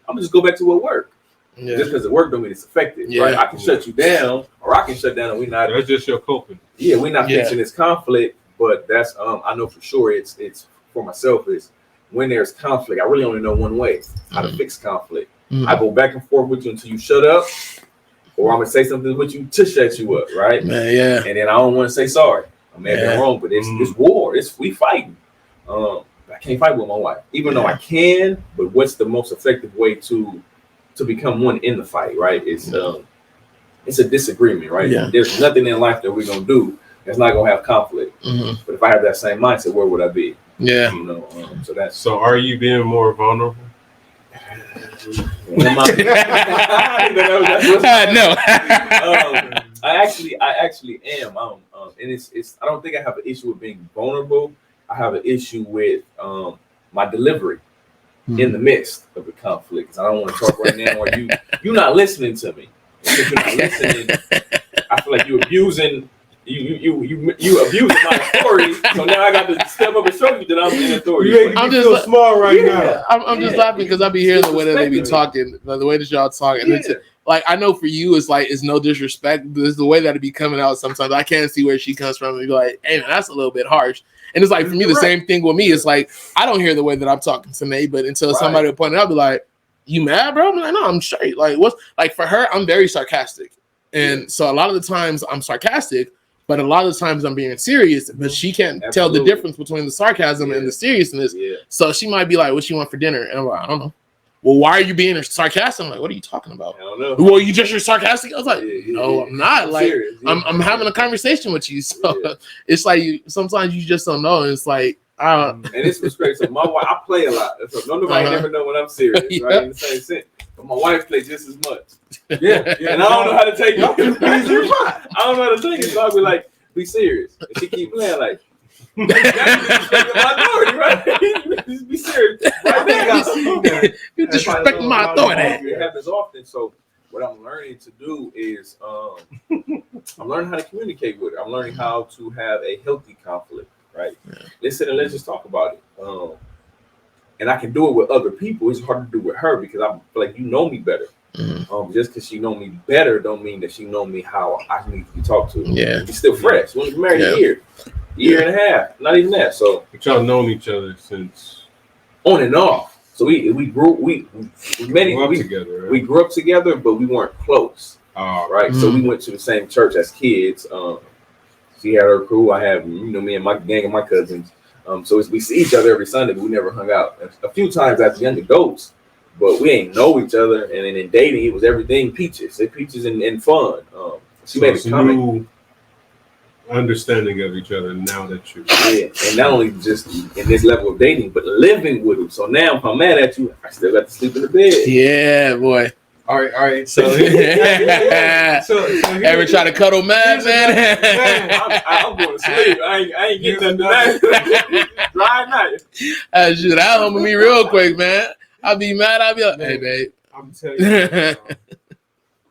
I'm gonna just go back to what worked. Just because it worked don't mean it's effective. Right? I can shut you down, or I can shut down, and we're not. That's just your coping. Yeah, we're not fixing this conflict, but that's I know for sure it's for myself is when there's conflict, I really only know one way how to fix conflict. I go back and forth with you until you shut up, or I'm gonna say something with you to shut you up, right? And then I don't want to say sorry. I may have been wrong, but it's war. We fighting. I can't fight with my wife, even though I can. But what's the most effective way to become one in the fight, right? It's a disagreement, right? There's nothing in life that we're gonna do that's not gonna have conflict. But if I have that same mindset, where would I be? Yeah. So that's. So are you being more vulnerable? No. I actually am. And it's. I don't think I have an issue with being vulnerable. I have an issue with my delivery in the midst of the conflict. 'Cause I don't want to talk right now, or you're not listening to me. If you're not listening, I feel like you're abusing. You abusing my authority, so now I got to step up and show you that I'm in authority. I'm just so small right now. I'm just laughing because I be hearing the way that they be talking, the way that y'all talking. It's like I know for you, it's no disrespect. There's the way that it be coming out. Sometimes I can't see where she comes from and be like, "Hey man, that's a little bit harsh." And it's like for me, the same thing with me. It's like I don't hear the way that I'm talking to Nate, but until somebody will point it out, be like, "You mad, bro?" I'm like, "No, I'm straight." Like what's like for her, I'm very sarcastic, and so a lot of the times I'm sarcastic. But a lot of the times I'm being serious, but she can't tell the difference between the sarcasm and the seriousness. So she might be like, "What you want for dinner?" And I'm like, "I don't know." Well, why are you being sarcastic? I'm like, "What are you talking about?" I don't know. Well, you're sarcastic. I was like, "No, I'm not. Like, I'm having a conversation with you." So it's like sometimes you just don't know. And it's like, and it's respect. So my wife, I play a lot. So nobody never know when I'm serious, right? In the same sense. But my wife plays just as much. And I don't know how to take it. I don't know how to take it. So I'll be like, "Be serious." And she keep playing like, "That's my authority, right? Just be serious." Right now, you disrespecting my authority. It happens often. So what I'm learning to do is I'm learning how to communicate with her. I'm learning how to have a healthy conflict, right? Listen and let's just talk about it. And I can do it with other people. It's hard to do with her because I feel like you know me better. Just because she know me better don't mean that she know me how I need to be talked to. It's still fresh. We're married a year and a half, not even that. So but y'all known each other since on and off. So we grew up together. Right? We grew up together, but we weren't close. Right. So we went to the same church as kids. She had her crew. I have me and my gang of my cousins. So we see each other every Sunday, but we never hung out. A few times as young adults, but we ain't know each other. And then in dating, it was everything peaches. Peaches and fun. She made a comment. New understanding of each other now that you and not only just in this level of dating, but living with them. So now if I'm mad at you, I still got to sleep in the bed. Yeah, boy. All right. So, so ever try to cuddle Matt, man? I'm going to sleep. I ain't getting nothing tonight. Dry night. Shoot, that humble me real quick, man. I'll be mad. I'll be like, hey, babe. I'm telling you,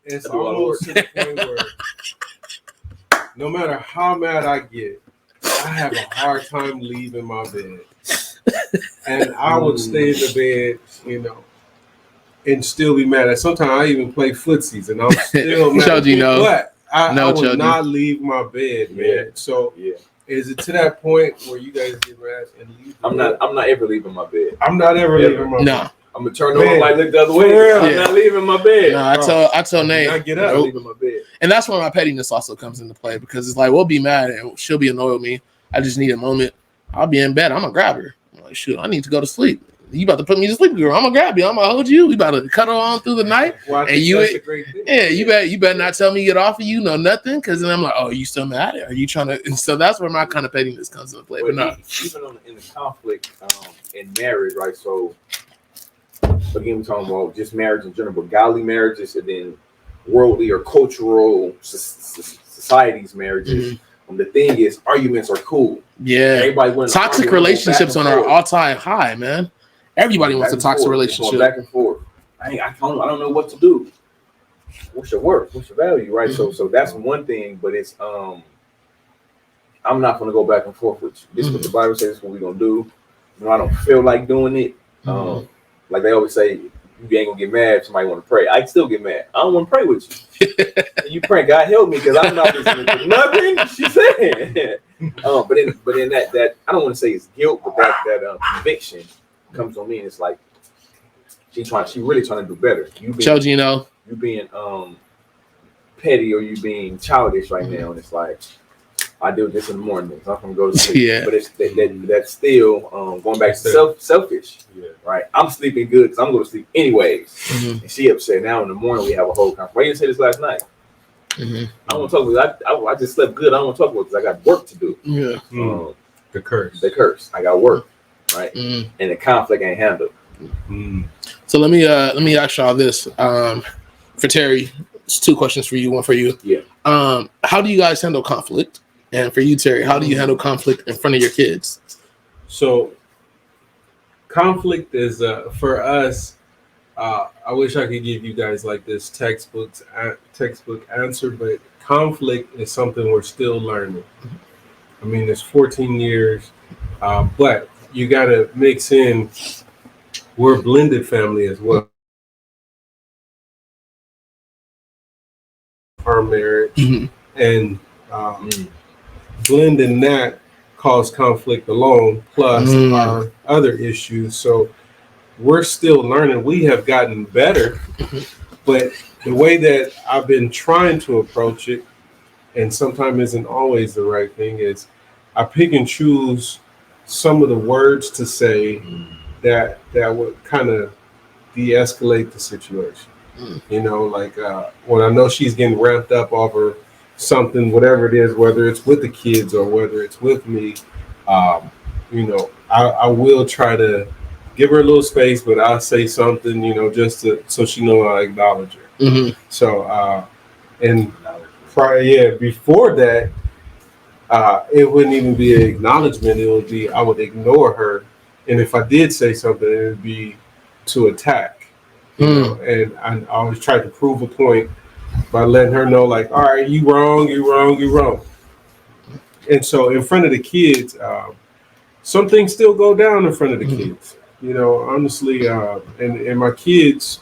it's almost to the point where no matter how mad I get, I have a hard time leaving my bed. And I would stay in the bed, and still be mad. And sometimes I even play footsies, and I'm still mad. Choji, no. But I will Choji. not leave my bed, man. Yeah. So Yeah. is it to that point where you guys get mad and leave? I'm not ever leaving my bed. I'm not ever leaving my bed. No. I'm gonna turn over like look the other way. For real. I'm not leaving my bed. No, I tell Nate. I get I'm up. not leaving my bed. And that's where my pettiness also comes into play, because it's like, we'll be mad and she'll be annoyed with me. I just need a moment. I'll be in bed. I'm going to grab her. I'm like, shoot, I need to go to sleep. You about to put me to sleep, girl. I'm going to grab you. I'm going to hold you. We about to cuddle on through the night. Well, I And think you- that's a great thing. Yeah, you better not tell me get off of you, no nothing, because then I'm like, oh, you still mad? Are you trying to? And so that's where my kind of pettiness comes into play. But no, Even in the conflict in marriage, right? So again, we're talking about just marriage in general, but godly marriages and then worldly or cultural societies marriages. The thing is, arguments are cool. yeah, Everybody wants toxic relationships on our all-time high, man. Everybody wants a toxic relationship. Back and forth. I don't know what to do. What's your worth? What's your value? Right. So that's one thing, but it's I'm not gonna go back and forth with you. This is what the Bible says. This is what we're gonna do. I don't feel like doing it. Like they always say, you ain't gonna get mad if somebody want to pray. I still get mad. I don't want to pray with you. And you pray, God help me, because I'm not listening to nothing she said. But in that I don't want to say it's guilt, but that conviction comes on me, and it's like she really trying to do better. You being petty, or you being childish right now, and it's like, I do this in the morning. I'm gonna go to sleep. Yeah. But it's that's still going back to selfish. Yeah. Right. I'm sleeping good because I'm going to sleep anyways. And she upset. Now in the morning we have a whole conversation. Why you didn't say this last night? I don't want to talk about it. I just slept good. I don't want to talk about it because I got work to do. Yeah. The curse. The curse. I got work. Right. And the conflict ain't handled. So let me ask y'all this. For Terry, it's two questions for you. One for you. Yeah. How do you guys handle conflict? And for you, Terry, how do you handle conflict in front of your kids? So conflict is for us. I wish I could give you guys like this textbook answer, but conflict is something we're still learning. I mean, it's 14 years, but you got to mix in. We're a blended family as well. Our marriage and blending that caused conflict alone, plus our other issues. So we're still learning. We have gotten better, but the way that I've been trying to approach it, and sometimes isn't always the right thing, is I pick and choose some of the words to say that would kind of de-escalate the situation. Like when I know she's getting ramped up over something, whatever it is, whether it's with the kids or whether it's with me, I will try to give her a little space, but I'll say something, just so she know I acknowledge her. So, before that, it wouldn't even be an acknowledgement. It would be, I would ignore her. And if I did say something, it would be to attack. And I always try to prove a point by letting her know, like, all right, you wrong. And so in front of the kids, some things still go down in front of the kids. Honestly, and my kids,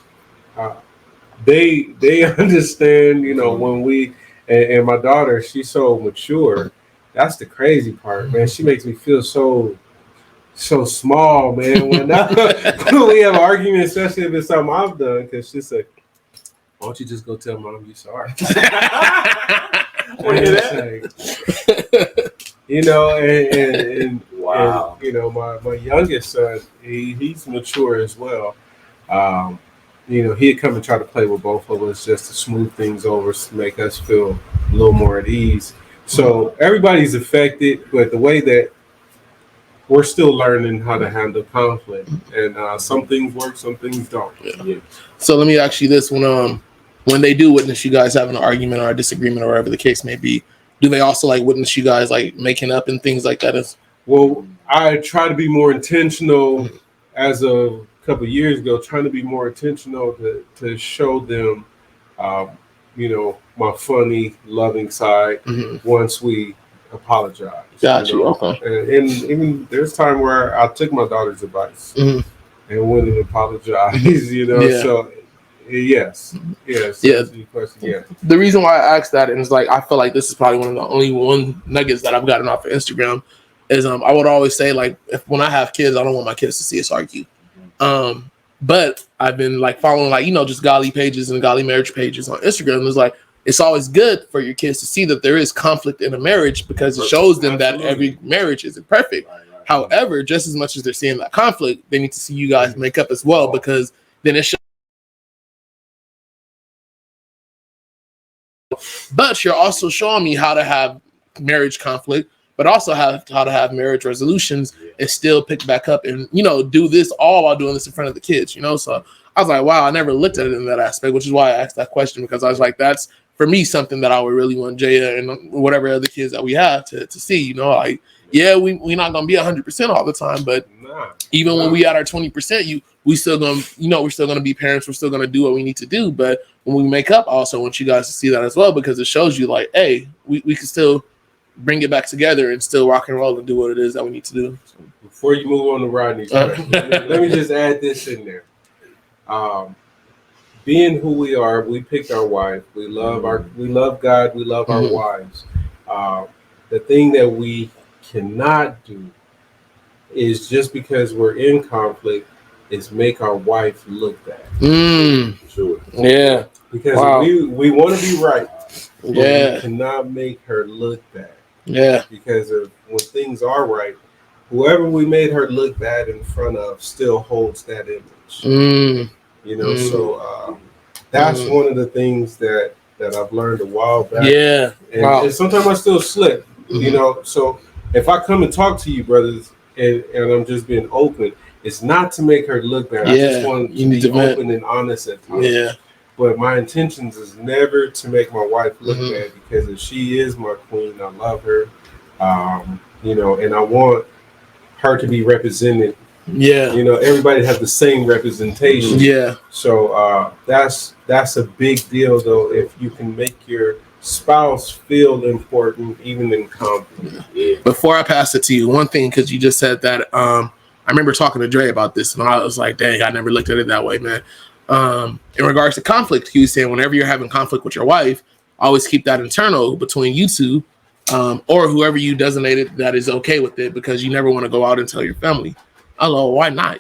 they understand, when we, and my daughter, she's so mature. That's the crazy part, man. She makes me feel so small, man. When we have arguments, especially if it's something I've done, because she's like, why don't you just go tell mom you're sorry? And Wow. And, my youngest son, he's mature as well. He'd come and try to play with both of us just to smooth things over, to make us feel a little more at ease. So everybody's affected, but the way that we're still learning how to handle conflict, and some things work, some things don't. Yeah. So let me ask you this: when they do witness you guys having an argument or a disagreement or whatever the case may be, do they also like witness you guys like making up and things like that? Well, I try to be more intentional as a couple of years ago, trying to be more intentional to show them, my funny, loving side once we apologize. Got you. Okay. And even there's time where I took my daughter's advice and went and apologized. Yeah. So yes. Yeah. The question, yeah. The reason why I asked that, and it's like I feel like this is probably one of the only nuggets that I've gotten off of Instagram, is I would always say like when I have kids, I don't want my kids to see us argue. But I've been like following like just godly pages and godly marriage pages on Instagram. It's like it's always good for your kids to see that there is conflict in a marriage because it shows them that every marriage isn't perfect. Right. However, just as much as they're seeing that conflict, they need to see you guys make up as well, because then it shows. But you're also showing me how to have marriage conflict, but also how to have marriage resolutions and still pick back up and do this all while doing this in front of the kids. So I was like, wow, I never looked at it in that aspect, which is why I asked that question, because I was like, that's for me something that I would really want Jaya and whatever other kids that we have to see. Like, yeah, we're not gonna be 100% all the time, but even when we at our 20%, we still gonna we're still gonna be parents. We're still gonna do what we need to do. But when we make up, I also want you guys to see that as well, because it shows you like, hey, we can still bring it back together and still rock and roll and do what it is that we need to do. Before you move on to Rodney's question, let me just add this in there. Being who we are, we picked our wife. We love God. We love our wives. The thing that we cannot do is, just because we're in conflict, is make our wife look bad. Sure. Yeah. Because we want to be right. But Yeah. we cannot make her look bad. Yeah. Because of when things are right, whoever we made her look bad in front of still holds that image. So that's one of the things that I've learned a while back. Yeah. And sometimes I still slip, So if I come and talk to you, brothers, and I'm just being open, it's not to make her look bad. I just want to be open and honest at times. Yeah. But my intentions is never to make my wife look bad, because if she is my queen, I love her, and I want her to be represented. Yeah. Everybody has the same representation. Yeah. So that's a big deal, though, if you can make your spouse feel important, even in conflict. Yeah. Before I pass it to you, one thing, because you just said that, I remember talking to Dre about this, and I was like, dang, I never looked at it that way, man. In regards to conflict, he was saying whenever you're having conflict with your wife, always keep that internal between you two, or whoever you designated that is okay with it, because you never want to go out and tell your family. I don't know, why not?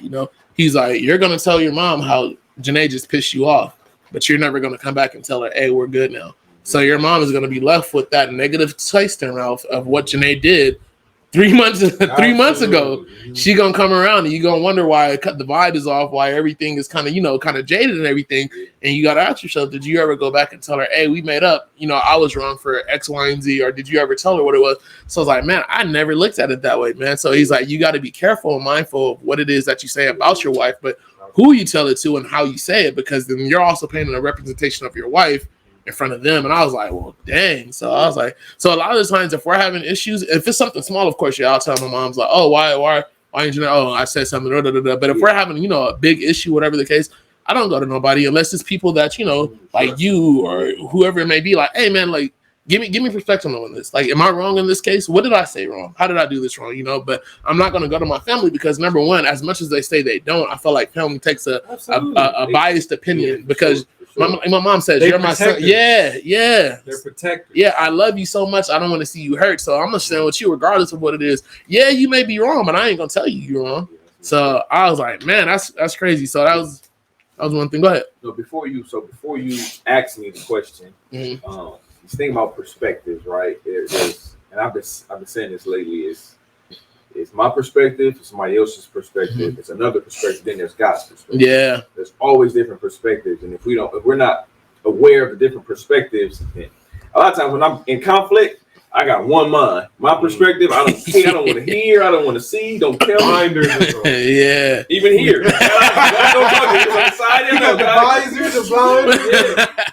He's like, you're going to tell your mom how Janae just pissed you off, but you're never going to come back and tell her, hey, we're good now. So your mom is going to be left with that negative taste in her mouth of what Janae did 3 months ago. She gonna come around and you gonna wonder why the vibe is off, why everything is kind of jaded and everything. And you gotta ask yourself, did you ever go back and tell her, hey, we made up, I was wrong for X, Y, and Z, or did you ever tell her what it was? So I was like, man, I never looked at it that way, man. So he's like, you got to be careful and mindful of what it is that you say about your wife, but who you tell it to and how you say it, because then you're also painting a representation of your wife in front of them. And I was like, well, dang. So I was like, so a lot of the times if we're having issues, if it's something small, of course, I'll tell my mom's like, oh, why didn't you know? Oh, I said something. But if we're having, a big issue, whatever the case, I don't go to nobody unless it's people that, like you or whoever it may be, like, hey man, like, give me perspective on this. Like, am I wrong in this case? What did I say wrong? How did I do this wrong? But I'm not going to go to my family, because number one, as much as they say they don't, I feel like family takes a biased opinion, because my mom says, you're my son. Yeah. They're protectors. Yeah, I love you so much. I don't want to see you hurt. So I'm going to stand with you regardless of what it is. Yeah, you may be wrong, but I ain't going to tell you you're wrong. So I was like, man, that's crazy. So that was one thing. Go ahead. No, before you ask me the question, just think about perspectives, right? There's, and I've been saying this lately, it's my perspective, it's somebody else's perspective, it's another perspective, then there's God's perspective. Yeah. There's always different perspectives. And if we're not aware of the different perspectives, then a lot of times when I'm in conflict, I got one mind. My perspective, I don't care. I don't want to hear. I don't want to see. Don't tell me. Blinders. Yeah. Even here. The visor, the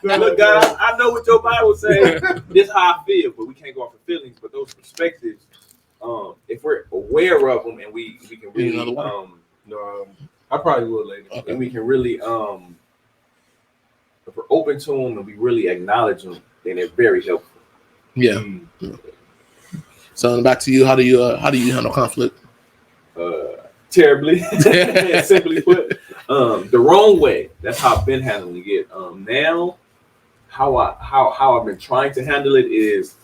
blind. Look, God, I know what your Bible says. This is how I feel, but we can't go off of feelings. But those perspectives, if we're aware of them and we can really, No, I probably will later. and we can really, if we're open to them and we really acknowledge them, then they're very helpful. Yeah. So back to you. How do you handle conflict? Terribly, simply put, the wrong way. That's how I've been handling it. Now, how I've been trying to handle it is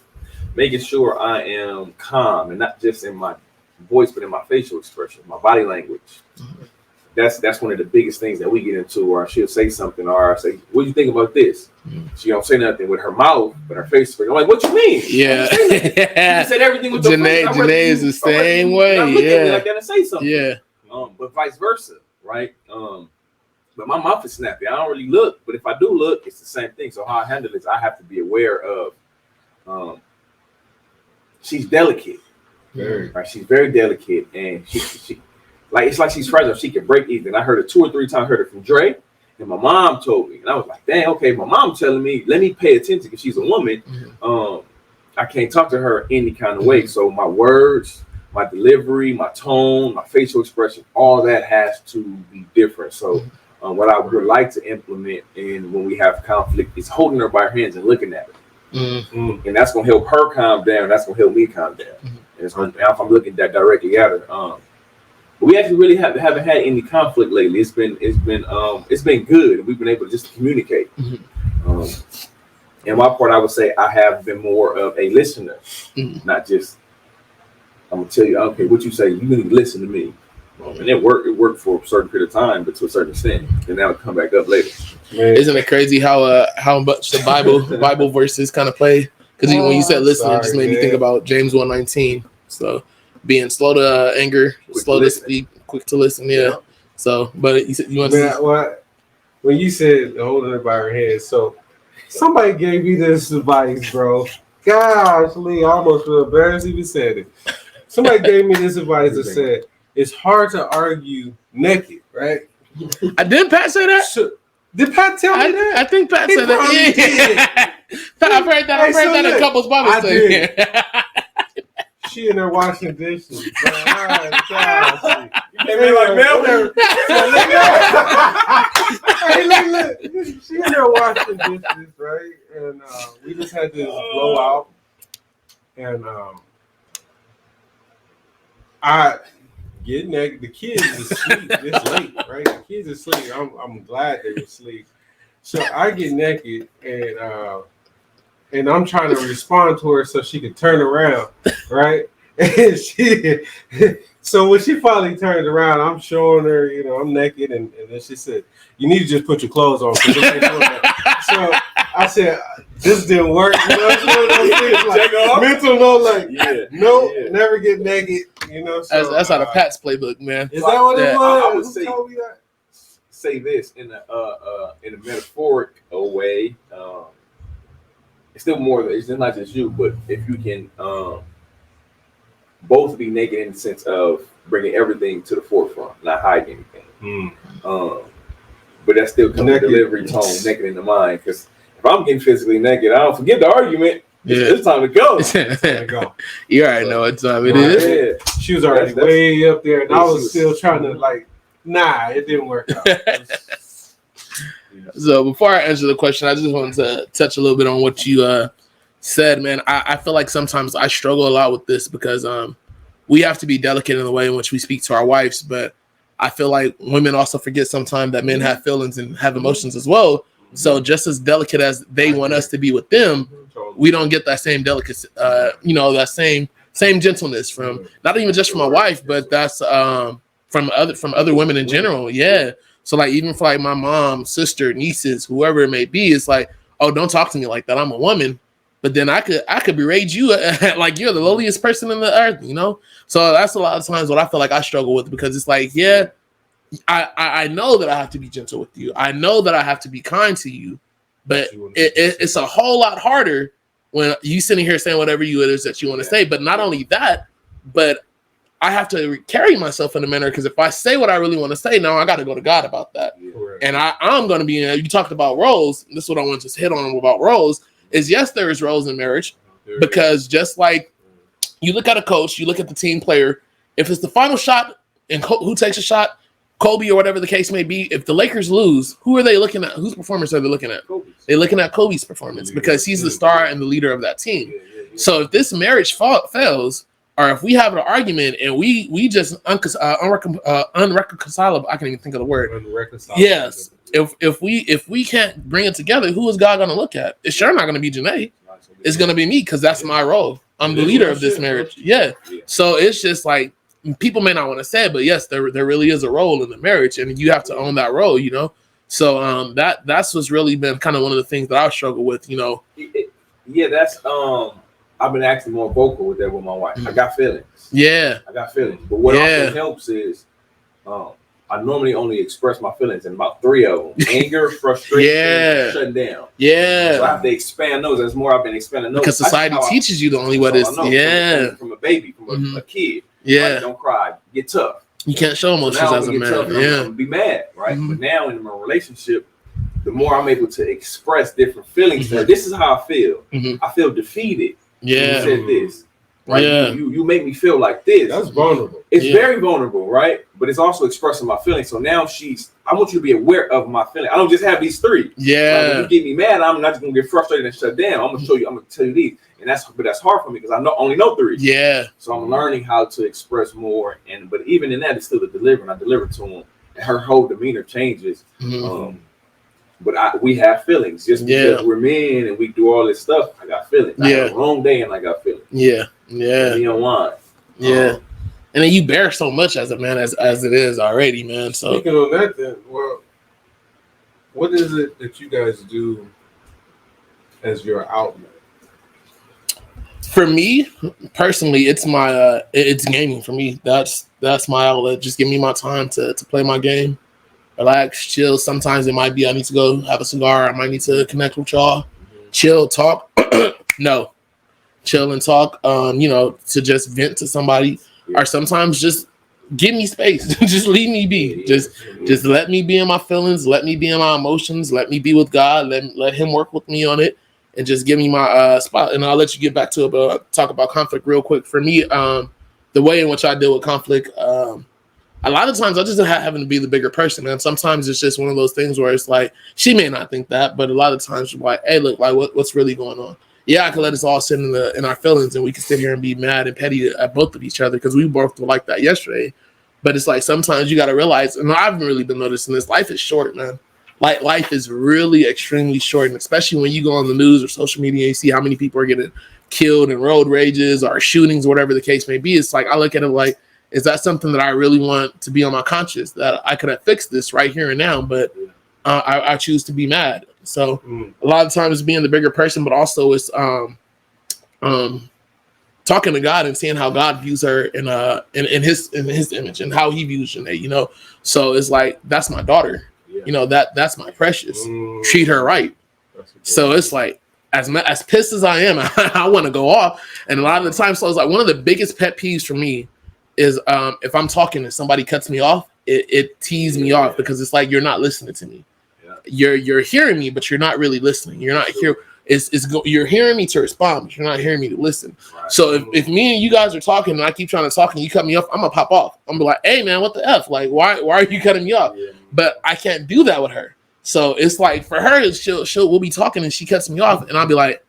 making sure I am calm, and not just in my voice, but in my facial expression, my body language. That's one of the biggest things that we get into. Or she'll say something, or I say, "What do you think about this?" She don't say nothing with her mouth, but her face. I'm like, "What you mean?" Yeah. You said everything with your face. Janae is the same way. Look at me like that and say something. Yeah. But vice versa, right? But my mouth is snappy. I don't really look, but if I do look, it's the same thing. So how I handle it is I have to be aware of. She's delicate, right? She's very delicate, and she like it's like she's fragile. She can break even. I heard it 2 or 3 times. I heard it from Dre, and my mom told me, and I was like, "Dang, okay." My mom telling me, let me pay attention because she's a woman. I can't talk to her any kind of way. So my words, my delivery, my tone, my facial expression, all that has to be different. So what I would like to implement, and when we have conflict, is holding her by her hands and looking at her, and that's gonna help her calm down. That's gonna help me calm down. And it's gonna, if I'm looking that directly at her. But we actually really haven't had any conflict lately. It's been good. We've been able to just communicate. And my part, I would say I have been more of a listener, not just I'm gonna tell you, okay, what you say, you need to listen to me. And it worked for a certain period of time, but to a certain extent, and now it'll come back up later. Man. Isn't it crazy how much the Bible verses kind of play? Because when you said listen, it just made me think about James 1:19. So being slow to anger, slow to speak, quick to listen. Yeah. So, but you said you want to. When you said holding her by her hand, so somebody gave me this advice, bro. Gosh, Lee, I almost feel embarrassed even said it. Somebody gave me this advice that said it's hard to argue naked, right? Didn't Pat say that? So, did Pat tell me that? I think Pat said that. Yeah. I've heard that. I've heard that in couples Bible study. She in there washing dishes. You came in like Melvin. Hey, look. She in there washing dishes, right? And we just had this blowout. And I get naked. The kids are asleep. It's late, right? The kids are asleep. I'm glad they were asleep. So I get naked and I'm trying to respond to her so she could turn around, right? And so when she finally turned around, I'm showing her, I'm naked, and then she said, "You need to just put your clothes on." So I said, "This didn't work." Mental note, like, never get naked. So, that's out of Pat's playbook, man. Is that what it was? I would say this in a metaphoric way. It's still more. It's not just you, but if you can both be naked in the sense of bringing everything to the forefront, not hiding anything. But that's still coming delivery tone, naked in the mind. Because if I'm getting physically naked, I don't forget the argument. It's time to go. You already know what time it is. Yeah. She was already way up there, and I was still trying to it didn't work out. So before I answer the question, I just wanted to touch a little bit on what you said, man. I feel like sometimes I struggle a lot with this because we have to be delicate in the way in which we speak to our wives, but I feel like women also forget sometimes that men have feelings and have emotions as well. So just as delicate as they want us to be with them, we don't get that same delicacy, that same gentleness from not even just from my wife, but that's from other women in general. Yeah. So even for my mom, sister, nieces, whoever it may be, it's like, oh, don't talk to me like that. I'm a woman. But then I could berate you like you're the lowliest person in the earth, So that's a lot of times what I feel like I struggle with, because it's like, yeah, I know that I have to be gentle with you. I know that I have to be kind to you, but it's a whole lot harder when you sitting here saying whatever it is that you want to say. But not only that, but I have to carry myself in a manner, because if I say what I really want to say, now I got to go to God about that. Correct. And I'm going to be in. You talked about roles. This is what I want to just hit on about roles. Is yes, there is roles in marriage, because just like you look at a coach, you look at the team player. If it's the final shot and who takes a shot, Kobe or whatever the case may be, if the Lakers lose, who are they looking at? Whose performance are they looking at? They're looking at Kobe's performance, because he's the star and the leader of that team. So if this marriage fails, or if we have an argument and we just unreconcilable, I can't even think of the word. Unreconcilable. Yes. If we can't bring it together, who is God going to look at? It's sure not going to be Janae. It's going to be me, because that's my role. I'm the leader of this marriage. Yeah. So it's just like, people may not want to say it, but yes, there really is a role in the marriage, and you have to own that role, you know? So that's what's really been kind of one of the things that I struggle with, you know? Yeah, that's, I've been actually more vocal with that with my wife. I got feelings. Yeah. I got feelings. But what also helps is, I normally only express my feelings in about 3 of them: anger, frustration, shutting down. Yeah. So I have to expand those. That's more I've been expanding those. Because society teaches you the only what is. Yeah. From a baby, from a kid. Yeah. Like, don't cry. Get tough. You can't show emotions as a man. I'm gonna be mad, right? But now in my relationship, the more I'm able to express different feelings, this is how I feel. I feel defeated. Yeah. You said this. Right? Yeah. You make me feel like this. That's vulnerable. It's very vulnerable, right? But it's also expressing my feelings. So now I want you to be aware of my feelings. I don't just have these 3. Yeah. Like, when you get me mad, I'm not just gonna get frustrated and shut down. I'm gonna show you. I'm gonna tell you these, and that's hard for me, because I only know 3. Yeah. So I'm learning how to express more, but even in that, it's still the delivering. I deliver to him, and her whole demeanor changes. But we have feelings. Just because we're men and we do all this stuff, I got feelings. I had a long day and I got feelings. Yeah. You don't want. Yeah. And then you bear so much as a man as it is already, man. So speaking on that, then, well, what is it that you guys do as your outlet? For me personally, it's my it's gaming. For me, that's my outlet. Just give me my time to play my game, relax, chill. Sometimes it might be I need to go have a cigar. I might need to connect with y'all, chill, talk. No, chill and talk. You know, to just vent to somebody, or sometimes just give me space. Just leave me be. Just let me be in my feelings. Let me be in my emotions. Let me be with God. Let Him work with me on it, and just give me my spot. And I'll let you get back to it. But talk about conflict real quick. For me, the way in which I deal with conflict, a lot of times I just having to be the bigger person, and sometimes it's just one of those things where it's like she may not think that, but a lot of times she's like, "Hey, look, like what's really going on?" Yeah, I can let us all sit in our feelings, and we can sit here and be mad and petty at both of each other, because we both were like that yesterday. But it's like sometimes you got to realize, and I've really been noticing this: life is short, man. Like life is really extremely short, and especially when you go on the news or social media, and you see how many people are getting killed in road rages or shootings, whatever the case may be. It's like I look at it like, is that something that I really want to be on my conscience, that I could have fixed this right here and now, but I choose to be mad. So a lot of times being the bigger person, but also it's talking to God and seeing how God views her in his image and how He views Janae, you know. So it's like, that's my daughter, you know, that's my precious. Treat her right. So it's like, as pissed as I am, I want to go off. And a lot of the time, so it's like one of the biggest pet peeves for me is if I'm talking and somebody cuts me off, it tees me off, because it's like, you're not listening to me. You're hearing me, but you're not really listening. You're not here. You're hearing me to respond, but you're not hearing me to listen. Right. So if me and you guys are talking and I keep trying to talk and you cut me off, I'm gonna pop off. I'm gonna be like, "Hey man, what the F? Like, why are you cutting me off?" Yeah. But I can't do that with her. So it's like, for her, we'll be talking and she cuts me off, and I'll be like,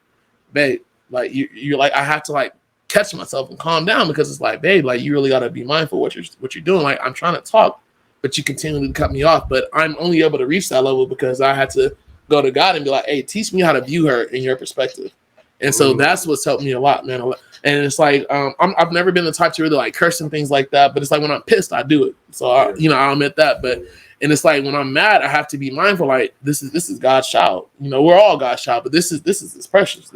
"Babe, like you're like, I have to like catch myself and calm down, because it's like, babe, like you really gotta be mindful what you're doing. Like, I'm trying to talk, but you continue to cut me off. But I'm only able to reach that level because I had to go to God and be like, hey, teach me how to view her in your perspective. And so that's what's helped me a lot, man. And it's like, I've never been the type to really like curse and things like that, but it's like when I'm pissed, I do it. So I'll admit that. But and it's like when I'm mad, I have to be mindful. Like this is God's child. You know, we're all God's child, but this is precious.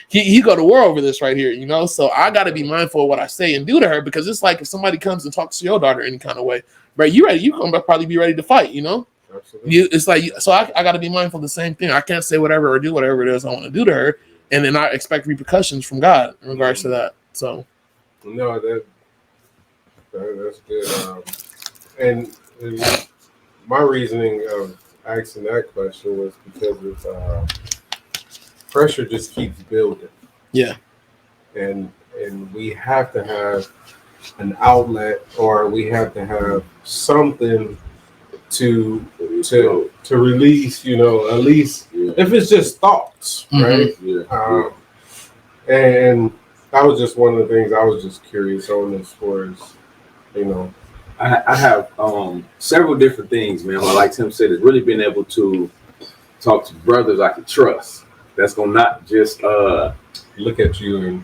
He go to war over this right here. You know, so I got to be mindful of what I say and do to her, because it's like if somebody comes and talks to your daughter any kind of way, right? You ready? You gonna probably be ready to fight. You know. Absolutely. It's like, so I got to be mindful of the same thing. I can't say whatever or do whatever it is I want to do to her, and then not expect repercussions from God in regards to that. So, No, that's good. And my reasoning of asking that question was because of pressure just keeps building. yeah. And we have to have an outlet, or we have to have something to release, at least if it's just thoughts, right? Yeah. And that was just one of the things I was just curious on as far as, I have several different things, man. Like Tim said, is really being able to talk to brothers I can trust. That's gonna not just look at you and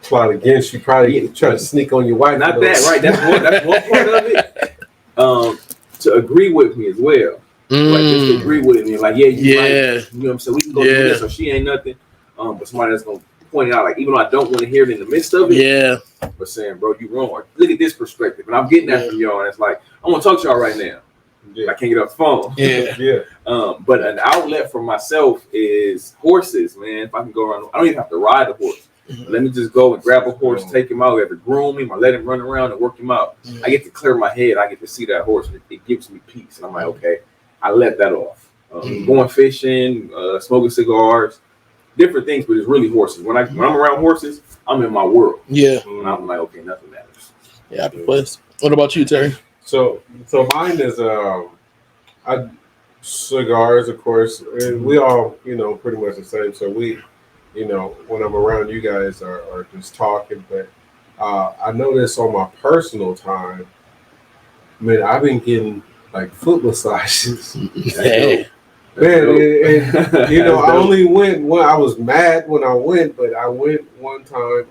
plot against you. Probably try to sneak on your wife. not that, right? That's one part of it. To agree with me as well. Like just to agree with me, like, yeah, you right. You know what I'm saying? We can go do this, so she ain't nothing. But somebody that's gonna point it out, like, even though I don't want to hear it in the midst of it, but saying, bro, you wrong. Or look at this perspective. And I'm getting that from y'all, and it's like, I want to talk to y'all right now. Yeah. I can't get off the phone. Yeah. But an outlet for myself is horses, man. If I can go around, I don't even have to ride a horse. Let me just go and grab a horse, take him out, either groom him or let him run around and work him out. I get to clear my head. I get to see that horse. It gives me peace. And I'm like, okay, I let that off. Going fishing, smoking cigars, different things, but it's really horses. When I'm around horses, I'm in my world. And I'm like, okay, nothing matters. Happy place. What about you, Terry? So mine is cigars, of course. And we all, pretty much the same. So we, when I'm around you guys are just talking. But I noticed on my personal time, man, I've been getting like foot massages. Hey. Man, and I only went when I was mad when I went, but I went one time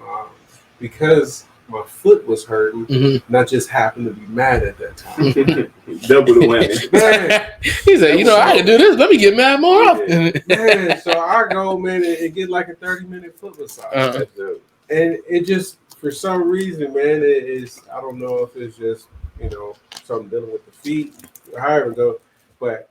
because my foot was hurting, and I just happened to be mad at that time. Double the whammy. Man, He said, I can do this. Let me get mad more often. man, so I go, man, and get like a 30-minute foot massage. And it just, for some reason, man, it is, I don't know if it's just, something dealing with the feet, however it goes, but